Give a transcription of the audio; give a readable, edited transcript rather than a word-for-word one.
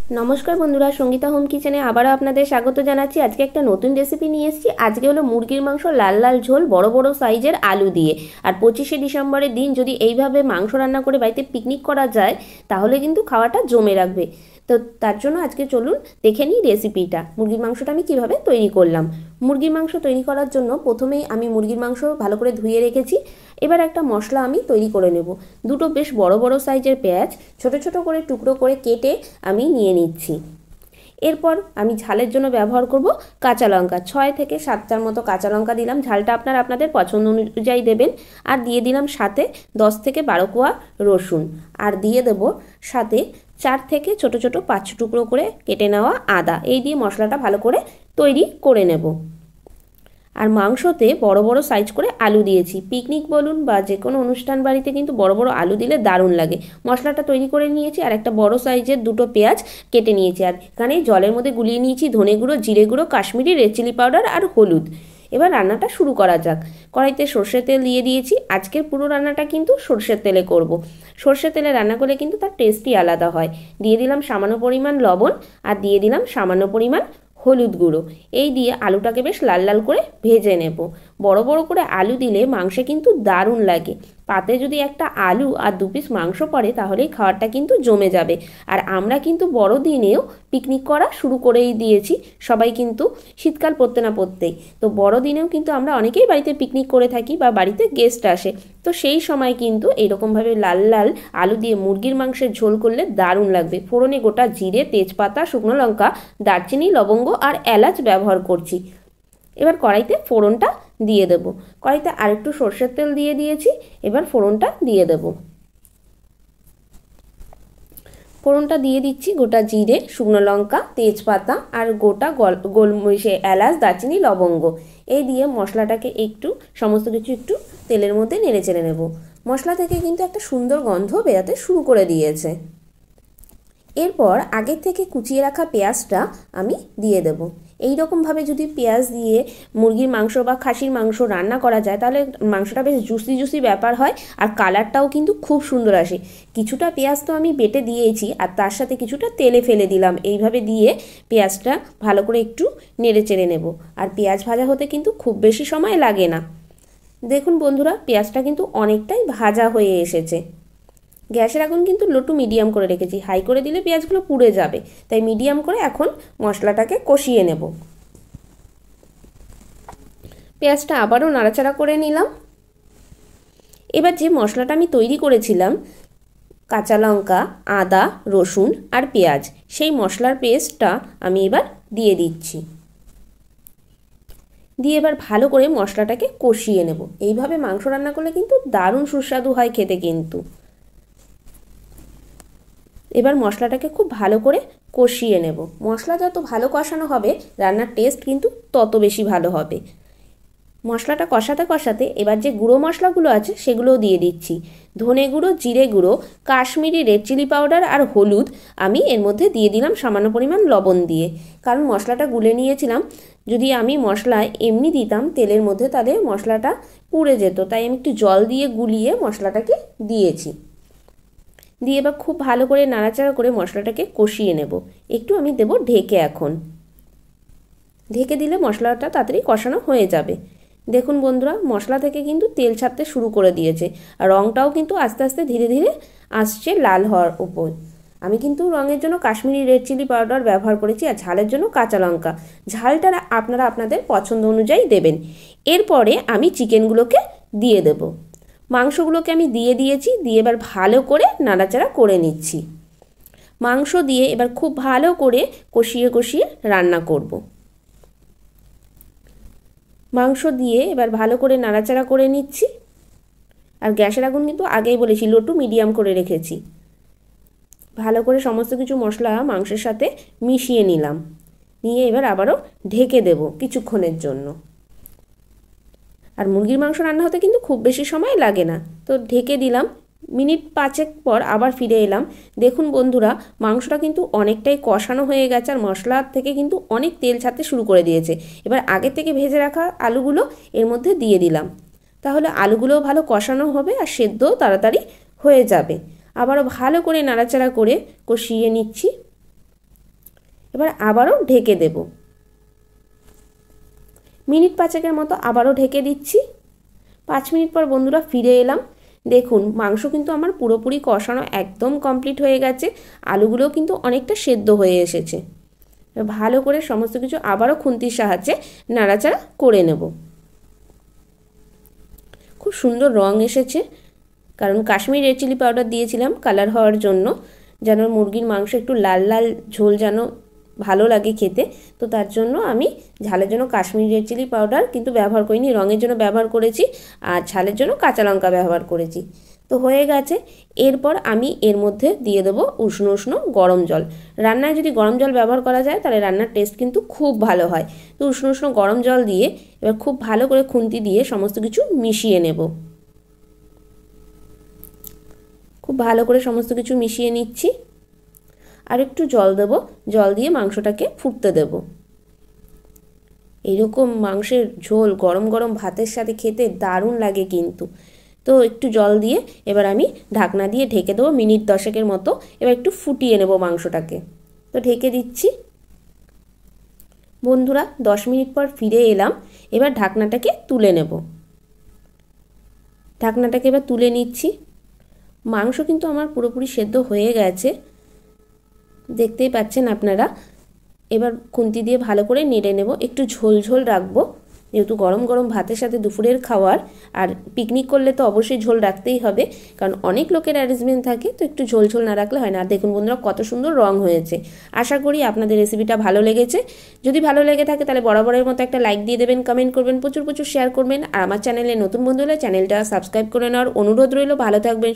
নমস্কার বন্ধুরা, সঙ্গীতা হোম কিচেনে আবারও আপনাদের স্বাগত জানাচ্ছি। আজকে একটা নতুন রেসিপি নিয়ে এসেছি। আজকে হলো মুরগির মাংস লাল লাল ঝোল বড় বড় সাইজের আলু দিয়ে। আর 25শে ডিসেম্বরের দিন যদি এইভাবে মাংস রান্না করে বাড়িতে পিকনিক করা যায় তাহলে কিন্তু খাওয়াটা জমে রাখবে। তো তার জন্য আজকে চলুন দেখে নিই রেসিপিটা। মুরগির মাংসটা আমি কিভাবে তৈরি করলাম। মুরগির মাংস তৈরি করার জন্য প্রথমেই আমি মুরগির মাংস ভালো করে ধুয়ে রেখেছি। এবার একটা মশলা আমি তৈরি করে নেব। দুটো বেশ বড় বড় সাইজের পেঁয়াজ ছোট ছোট করে টুকরো করে কেটে আমি নিয়ে নিচ্ছি। এরপর আমি ঝালের জন্য ব্যবহার করব কাঁচা লঙ্কা। 6 থেকে 7টার মতো কাঁচা লঙ্কা দিলাম। ঝালটা আপনারা আপনাদের পছন্দ অনুযায়ী দেবেন। আর দিয়ে দিলাম সাথে 10 থেকে 12 কোয়া রসুন। আর দিয়ে দেব সাথে 4 থেকে ছোট ছোট 5 টুকরো করে কেটে নেওয়া আদা। এই দিয়ে মশলাটা ভালো করে তৈরি করে নেব। আর মাংসতে বড় বড় সাইজ করে আলু দিয়েছি। পিকনিক বলুন বা যে কোনো অনুষ্ঠান বাড়িতে কিন্তু বড় বড় আলু দিলে দারুণ লাগে। মশলাটা তৈরি করে নিয়েছি। আর একটা বড় সাইজের দুটো পেঁয়াজ কেটে নিয়েছি। আর এখানে জলের মধ্যে গুলিয়ে নিয়েছি ধনে গুঁড়ো, জিরে গুঁড়ো, কাশ্মীরি রেড চিলি পাউডার আর হলুদ। এবার রান্নাটা শুরু করা যাক। কড়াইতে সর্ষের তেল দিয়ে দিয়েছি। আজকের পুরো রান্নাটা কিন্তু সর্ষের তেলে করব। সর্ষের তেলে রান্না করলে কিন্তু তার টেস্টই আলাদা হয়। দিয়ে দিলাম সামান্য পরিমাণ লবণ আর দিয়ে দিলাম সামান্য পরিমাণ হলুদ গুঁড়ো। এই দিয়ে আলুটাকে বেশ লাল লাল করে ভেজে নেব। বড় বড় করে আলু দিলে মাংসে কিন্তু দারুণ লাগে। পাতে যদি একটা আলু আর 2 পিস মাংস পড়ে তাহলেই খাবারটা কিন্তু জমে যাবে। আর আমরা কিন্তু বড়দিনেও পিকনিক করা শুরু করেই দিয়েছি। সবাই কিন্তু শীতকাল পড়তে না পড়তেই তো বড়দিনেও কিন্তু আমরা অনেকেই বাড়িতে পিকনিক করে থাকি বা বাড়িতে গেস্ট আসে। তো সেই সময় কিন্তু এইরকমভাবে লাল লাল আলু দিয়ে মুরগির মাংসের ঝোল করলে দারুণ লাগবে। ফোড়নে গোটা জিরে, তেজপাতা, শুকনো লঙ্কা, দারচিনি, লবঙ্গ আর এলাচ ব্যবহার করছি। এবার কড়াইতে ফোড়নটা দিয়ে দেব। কড়াইতে আরেকটু সর্ষের তেল দিয়ে দিয়েছি। এবার ফোড়নটা দিয়ে দেব। ফোড়নটা দিয়ে দিচ্ছি গোটা জিরে, শুকনো লঙ্কা, তেজপাতা আর গোটা গোলমরিচে এলাচ, দারচিনি, লবঙ্গ। এই দিয়ে মশলাটাকে একটু সমস্ত কিছু একটু তেলের মধ্যে নেড়ে চেড়ে নেব। মশলা থেকে কিন্তু একটা সুন্দর গন্ধ বেরাতে শুরু করে দিয়েছে। এরপর আগের থেকে কুচিয়ে রাখা পেঁয়াজটা আমি দিয়ে দেব। এই রকমভাবে যদি পেঁয়াজ দিয়ে মুরগির মাংস বা খাসির মাংস রান্না করা যায় তাহলে মাংসটা বেশ জুসি জুসি ব্যাপার হয়। আর কালারটাও কিন্তু খুব সুন্দর আসে। কিছুটা পেঁয়াজ তো আমি বেটে দিয়েছি আর তার সাথে কিছুটা তেলে ফেলে দিলাম। এইভাবে দিয়ে পেঁয়াজটা ভালো করে একটু নেড়ে চেড়ে নেব। আর পেঁয়াজ ভাজা হতে কিন্তু খুব বেশি সময় লাগে না। দেখুন বন্ধুরা, পেঁয়াজটা কিন্তু অনেকটাই ভাজা হয়ে এসেছে। গ্যাসের আগুন কিন্তু লো টু মিডিয়াম করে রেখেছি। হাই করে দিলে পেঁয়াজগুলো পুড়ে যাবে। তাই মিডিয়াম করে এখন মশলাটাকে কষিয়ে নেব। পেঁয়াজটা আবারও নাড়াচাড়া করে নিলাম। এবার যে মশলাটা আমি তৈরি করেছিলাম কাঁচা লঙ্কা, আদা, রসুন আর পেঁয়াজ, সেই মশলার পেস্টটা আমি এবার দিয়ে দিচ্ছি। দিয়ে এবার ভালো করে মশলাটাকে কষিয়ে নেব। এইভাবে মাংস রান্না করলে কিন্তু দারুণ সুস্বাদু হয় খেতে কিন্তু। এবার মশলাটাকে খুব ভালো করে কষিয়ে নেব। মশলা যত ভালো কষানো হবে রান্নার টেস্ট কিন্তু তত বেশি ভালো হবে। মশলাটা কষাতে কষাতে এবার যে গুঁড়ো মশলাগুলো আছে সেগুলোও দিয়ে দিচ্ছি। ধনে গুঁড়ো, জিরে গুঁড়ো, কাশ্মীরি রেড চিলি পাউডার আর হলুদ আমি এর মধ্যে দিয়ে দিলাম সামান্য পরিমাণ লবণ দিয়ে। কারণ মশলাটা গুলে নিয়েছিলাম। যদি আমি মশলা এমনি দিতাম তেলের মধ্যে তাহলে মশলাটা পুড়ে যেত। তাই আমি একটু জল দিয়ে গুলিয়ে মশলাটাকে দিয়েছি। দিয়ে এবার খুব ভালো করে নাড়াচাড়া করে মশলাটাকে কষিয়ে নেব। একটু আমি দেব ঢেকে। এখন ঢেকে দিলে মশলাটা তাড়াতাড়ি কষানো হয়ে যাবে। দেখুন বন্ধুরা, মশলা থেকে কিন্তু তেল ছাড়তে শুরু করে দিয়েছে। আর রঙটাও কিন্তু আস্তে আস্তে ধীরে ধীরে আসছে লাল হওয়ার উপর। আমি কিন্তু রঙের জন্য কাশ্মীরি রেড চিলি পাউডার ব্যবহার করেছি আর ঝালের জন্য কাঁচা লঙ্কা। ঝালটা আপনারা আপনাদের পছন্দ অনুযায়ী দেবেন। এরপরে আমি চিকেনগুলোকে দিয়ে দেব। মাংসগুলোকে আমি দিয়ে দিয়েছি। দিয়ে এবার ভালো করে নাড়াচাড়া করে নিচ্ছি। মাংস দিয়ে এবার খুব ভালো করে কষিয়ে কষিয়ে রান্না করব। মাংস দিয়ে এবার ভালো করে নাড়াচাড়া করে নিচ্ছি। আর গ্যাসের আগুন কিন্তু আগেই বলেছি লো টু মিডিয়াম করে রেখেছি। ভালো করে সমস্ত কিছু মশলা মাংসের সাথে মিশিয়ে নিলাম। নিয়ে এবার আবারও ঢেকে দেব কিছুক্ষণের জন্য। আর মুরগির মাংস রান্না হতে কিন্তু খুব বেশি সময় লাগে না। তো ঢেকে দিলাম। মিনিট 5 পর আবার ফিরে এলাম। দেখুন বন্ধুরা, মাংসটা কিন্তু অনেকটাই কষানো হয়ে গেছে আর মশলা থেকে কিন্তু অনেক তেল ছাড়তে শুরু করে দিয়েছে। এবার আগে থেকে ভেজে রাখা আলুগুলো এর মধ্যে দিয়ে দিলাম। তাহলে আলুগুলোও ভালো কষানো হবে আর সেদ্ধও তাড়াতাড়ি হয়ে যাবে। আবারও ভালো করে নাড়াচাড়া করে কষিয়ে নিচ্ছি। এবার আবারও ঢেকে দেব। মিনিট 5 মতো আবারও ঢেকে দিচ্ছি। 5 মিনিট পর বন্ধুরা ফিরে এলাম। দেখুন মাংস কিন্তু আমার পুরোপুরি কষানো একদম কমপ্লিট হয়ে গেছে, আলুগুলোও কিন্তু অনেকটা সেদ্ধ হয়ে এসেছে। ভালো করে সমস্ত কিছু আবারও খুন্তির সাহায্যে নাড়াচাড়া করে নেব। খুব সুন্দর রং এসেছে, কারণ কাশ্মীরি রেড চিলি পাউডার দিয়েছিলাম কালার হওয়ার জন্য, যেন মুরগির মাংস একটু লাল লাল ঝোল যেন ভালো লাগে খেতে। তো তার জন্য আমি ঝালের জন্য কাশ্মীরি রেড চিলি পাউডার কিন্তু ব্যবহার করিনি, রঙের জন্য ব্যবহার করেছি, আর ঝালের জন্য কাঁচা লঙ্কা ব্যবহার করেছি। তো হয়ে গেছে। এরপর আমি এর মধ্যে দিয়ে দেবো উষ্ণ উষ্ণ গরম জল। রান্নায় যদি গরম জল ব্যবহার করা যায় তাহলে রান্নার টেস্ট কিন্তু খুব ভালো হয়। তো উষ্ণ উষ্ণ গরম জল দিয়ে এবার খুব ভালো করে খুন্তি দিয়ে সমস্ত কিছু মিশিয়ে নেব। খুব ভালো করে সমস্ত কিছু মিশিয়ে নিচ্ছি। আর একটু জল দেব, জল দিয়ে মাংসটাকে ফুটতে দেব। এইরকম মাংসের ঝোল গরম গরম ভাতের সাথে খেতে দারুণ লাগে কিন্তু। তো একটু জল দিয়ে এবার আমি ঢাকনা দিয়ে ঢেকে দেবো মিনিট 10 মতো। এবার একটু ফুটিয়ে নেব মাংসটাকে। তো ঢেকে দিচ্ছি। বন্ধুরা 10 মিনিট পর ফিরে এলাম। এবার ঢাকনাটাকে তুলে নেব। ঢাকনাটাকে এবার তুলে নিচ্ছি। মাংস কিন্তু আমার পুরোপুরি সেদ্ধ হয়ে গেছে, দেখতেই পাচ্ছেন আপনারা। এবার খুন্তি দিয়ে ভালো করে নেড়ে নেব। একটু ঝোল ঝোল রাখবো, যেহেতু গরম গরম ভাতের সাথে দুপুরের খাওয়ার, আর পিকনিক করলে তো অবশ্যই ঝোল রাখতেই হবে, কারণ অনেক লোকের অ্যারেঞ্জমেন্ট থাকে, তো একটু ঝোল ঝোল না রাখলে হয় না। আর দেখুন বন্ধুরা কত সুন্দর রং হয়েছে। আশা করি আপনাদের রেসিপিটা ভালো লেগেছে। যদি ভালো লেগে থাকে তাহলে বরাবরের মতো একটা লাইক দিয়ে দেবেন, কমেন্ট করবেন, প্রচুর প্রচুর শেয়ার করবেন। আর আমার চ্যানেলে নতুন বন্ধু হলে চ্যানেলটা সাবস্ক্রাইব করে নেওয়ার অনুরোধ রইল। ভালো থাকবেন।